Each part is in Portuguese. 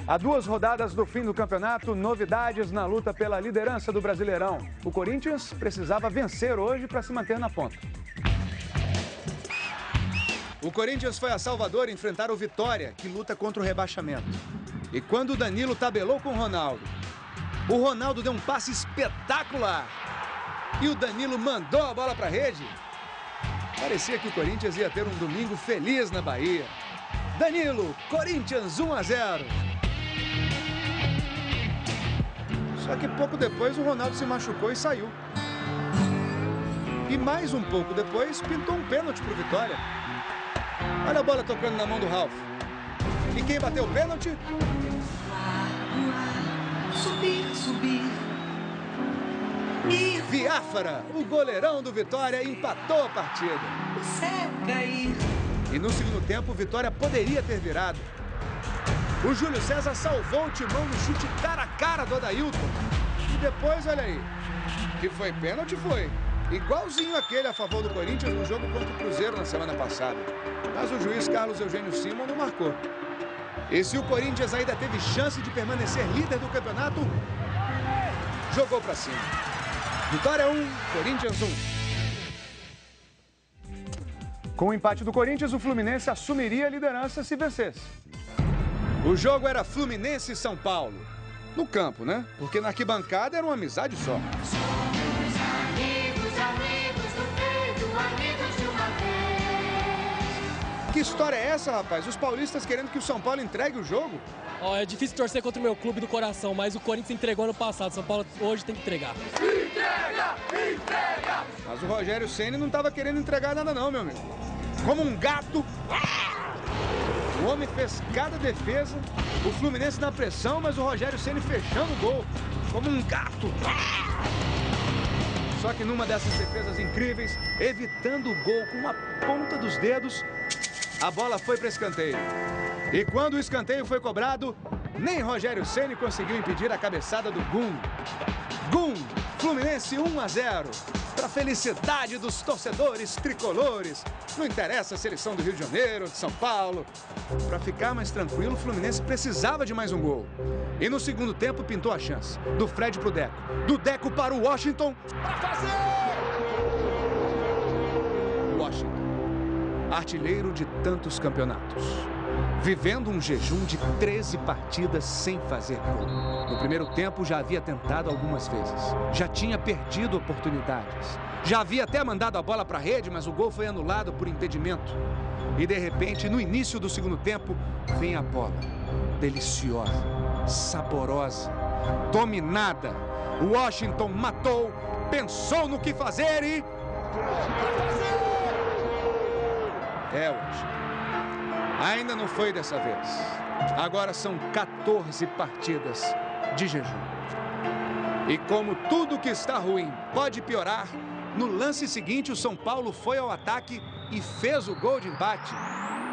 Há 2 rodadas do fim do campeonato, novidades na luta pela liderança do Brasileirão. O Corinthians precisava vencer hoje para se manter na ponta. O Corinthians foi a Salvador enfrentar o Vitória, que luta contra o rebaixamento. E quando o Danilo tabelou com o Ronaldo deu um passe espetacular. E o Danilo mandou a bola para a rede. Parecia que o Corinthians ia ter um domingo feliz na Bahia. Danilo, Corinthians 1-0. Só que pouco depois o Ronaldo se machucou e saiu. E mais um pouco depois pintou um pênalti pro Vitória. Olha a bola tocando na mão do Ralf. E quem bateu o pênalti? Subir, subir. Viáfara, o goleirão do Vitória, empatou a partida. O céu cair. E no segundo tempo, o Vitória poderia ter virado. O Júlio César salvou o Timão no chute cara a cara do Adailton. E depois, olha aí, que foi pênalti, foi. Igualzinho aquele a favor do Corinthians no jogo contra o Cruzeiro na semana passada. Mas o juiz Carlos Eugênio Simon não marcou. E se o Corinthians ainda teve chance de permanecer líder do campeonato, jogou pra cima. Vitória 1, Corinthians 1. Com o empate do Corinthians, o Fluminense assumiria a liderança se vencesse. O jogo era Fluminense e São Paulo. No campo, né? Porque na arquibancada era uma amizade só. Somos amigos, amigos do peito, amigos de uma vez. Que história é essa, rapaz? Os paulistas querendo que o São Paulo entregue o jogo? É difícil torcer contra o meu clube do coração, mas o Corinthians entregou ano passado. São Paulo hoje tem que entregar. Entrega! Entrega! Mas o Rogério Ceni não estava querendo entregar nada não, meu amigo. Como um gato, o homem fez cada defesa, o Fluminense na pressão, mas o Rogério Ceni fechando o gol, como um gato. Só que numa dessas defesas incríveis, evitando o gol com a ponta dos dedos, a bola foi para escanteio. E quando o escanteio foi cobrado, nem Rogério Ceni conseguiu impedir a cabeçada do Gum. Gum, Fluminense 1-0. Para felicidade dos torcedores tricolores. Não interessa se eles são do Rio de Janeiro, de São Paulo. Para ficar mais tranquilo, o Fluminense precisava de mais um gol. E no segundo tempo pintou a chance. Do Fred pro Deco. Do Deco para o Washington. Para fazer! Washington, artilheiro de tantos campeonatos. Vivendo um jejum de 13 partidas sem fazer gol. No primeiro tempo já havia tentado algumas vezes. Já tinha perdido oportunidades. Já havia até mandado a bola para a rede, mas o gol foi anulado por impedimento. E de repente, no início do segundo tempo, vem a bola. Deliciosa, saborosa, dominada. O Washington matou, pensou no que fazer e... Washington. Ainda não foi dessa vez. Agora são 14 partidas de jejum. E como tudo que está ruim pode piorar, no lance seguinte o São Paulo foi ao ataque e fez o gol de empate.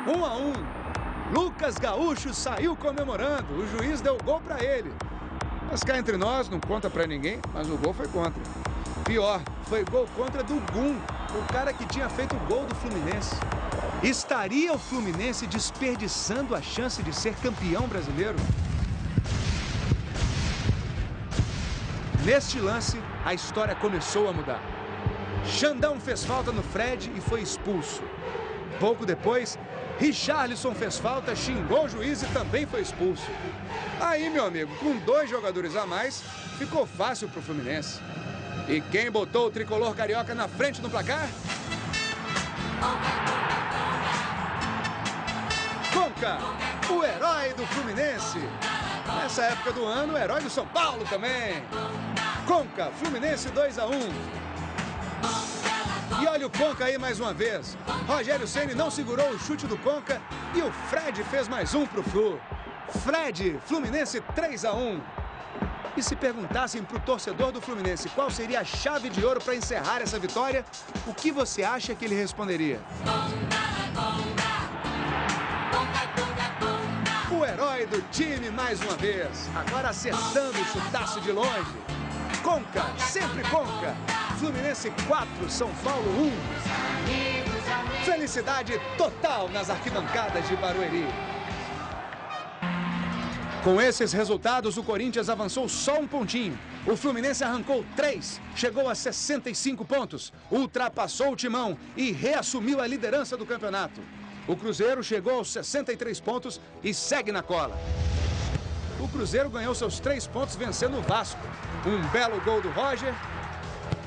1-1. Lucas Gaúcho saiu comemorando. O juiz deu o gol para ele. Mas cá entre nós, não conta para ninguém, mas o gol foi contra. Pior, foi gol contra do Gum, o cara que tinha feito o gol do Fluminense. Estaria o Fluminense desperdiçando a chance de ser campeão brasileiro? Neste lance, a história começou a mudar. Xandão fez falta no Fred e foi expulso. Pouco depois, Richarlison fez falta, xingou o juiz e também foi expulso. Aí, meu amigo, com 2 jogadores a mais, ficou fácil para o Fluminense. E quem botou o tricolor carioca na frente no placar? Conca, o herói do Fluminense. Nessa época do ano, o herói do São Paulo também. Conca, Fluminense 2-1. E olha o Conca aí mais uma vez. Rogério Ceni não segurou o chute do Conca e o Fred fez mais um pro Flu. Fred, Fluminense 3-1. E se perguntassem para o torcedor do Fluminense qual seria a chave de ouro para encerrar essa vitória, o que você acha que ele responderia? O herói do time mais uma vez, agora acertando o chutaço de longe. Conca, sempre Conca. Fluminense 4, São Paulo 1. Felicidade total nas arquibancadas de Barueri. Com esses resultados, o Corinthians avançou só um pontinho. O Fluminense arrancou 3, chegou a 65 pontos, ultrapassou o Timão e reassumiu a liderança do campeonato. O Cruzeiro chegou aos 63 pontos e segue na cola. O Cruzeiro ganhou seus 3 pontos vencendo o Vasco. Um belo gol do Roger,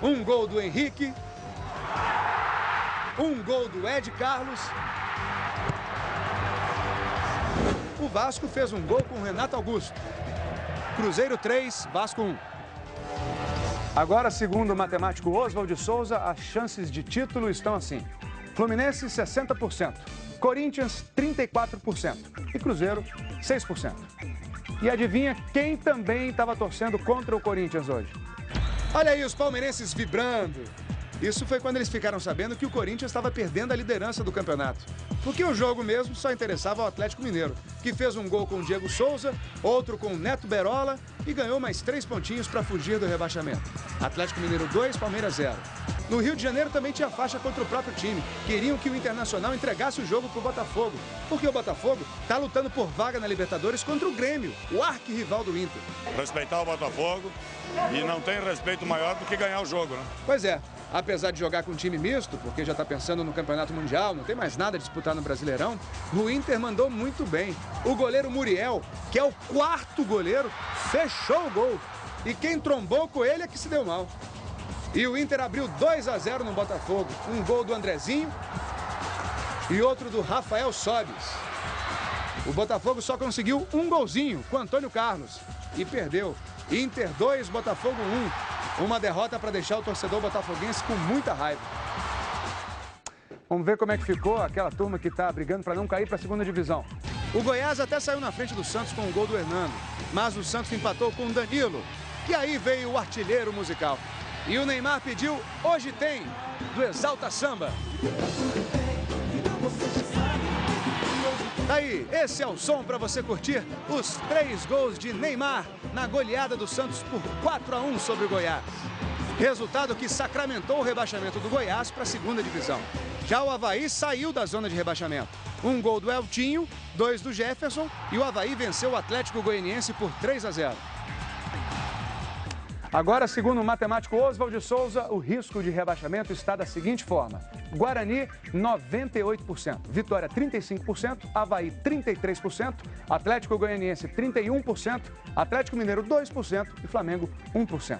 um gol do Henrique, um gol do Ed Carlos. O Vasco fez um gol com o Renato Augusto. Cruzeiro 3, Vasco 1. Agora, segundo o matemático Oswald de Souza, as chances de título estão assim. Fluminense, 60%. Corinthians, 34%. E Cruzeiro, 6%. E adivinha quem também estava torcendo contra o Corinthians hoje? Olha aí os palmeirenses vibrando. Isso foi quando eles ficaram sabendo que o Corinthians estava perdendo a liderança do campeonato. Porque o jogo mesmo só interessava ao Atlético Mineiro, que fez um gol com o Diego Souza, outro com o Neto Berola e ganhou mais 3 pontinhos para fugir do rebaixamento. Atlético Mineiro 2, Palmeiras 0. No Rio de Janeiro também tinha faixa contra o próprio time. Queriam que o Internacional entregasse o jogo para o Botafogo, porque o Botafogo está lutando por vaga na Libertadores contra o Grêmio, o arquirrival do Inter. Respeitar o Botafogo e não tem respeito maior do que ganhar o jogo, né? Pois é. Apesar de jogar com um time misto, porque já está pensando no Campeonato Mundial, não tem mais nada a disputar no Brasileirão, o Inter mandou muito bem. O goleiro Muriel, que é o 4º goleiro, fechou o gol. E quem trombou com ele é que se deu mal. E o Inter abriu 2-0 no Botafogo. Um gol do Andrezinho e outro do Rafael Sobis. O Botafogo só conseguiu um golzinho com Antônio Carlos e perdeu. Inter 2, Botafogo 1. Uma derrota para deixar o torcedor botafoguense com muita raiva. Vamos ver como é que ficou aquela turma que está brigando para não cair para a segunda divisão. O Goiás até saiu na frente do Santos com o gol do Hernando, mas o Santos empatou com o Danilo. E aí veio o artilheiro musical. E o Neymar pediu Hoje Tem, do Exalta Samba. Daí, esse é o som para você curtir os 3 gols de Neymar na goleada do Santos por 4-1 sobre o Goiás. Resultado que sacramentou o rebaixamento do Goiás para a segunda divisão. Já o Avaí saiu da zona de rebaixamento. Um gol do Eltinho, 2 do Jefferson e o Avaí venceu o Atlético Goianiense por 3-0. Agora, segundo o matemático Oswald de Souza, o risco de rebaixamento está da seguinte forma. Guarani, 98%, Vitória, 35%, Avaí, 33%, Atlético Goianiense, 31%, Atlético Mineiro, 2% e Flamengo, 1%.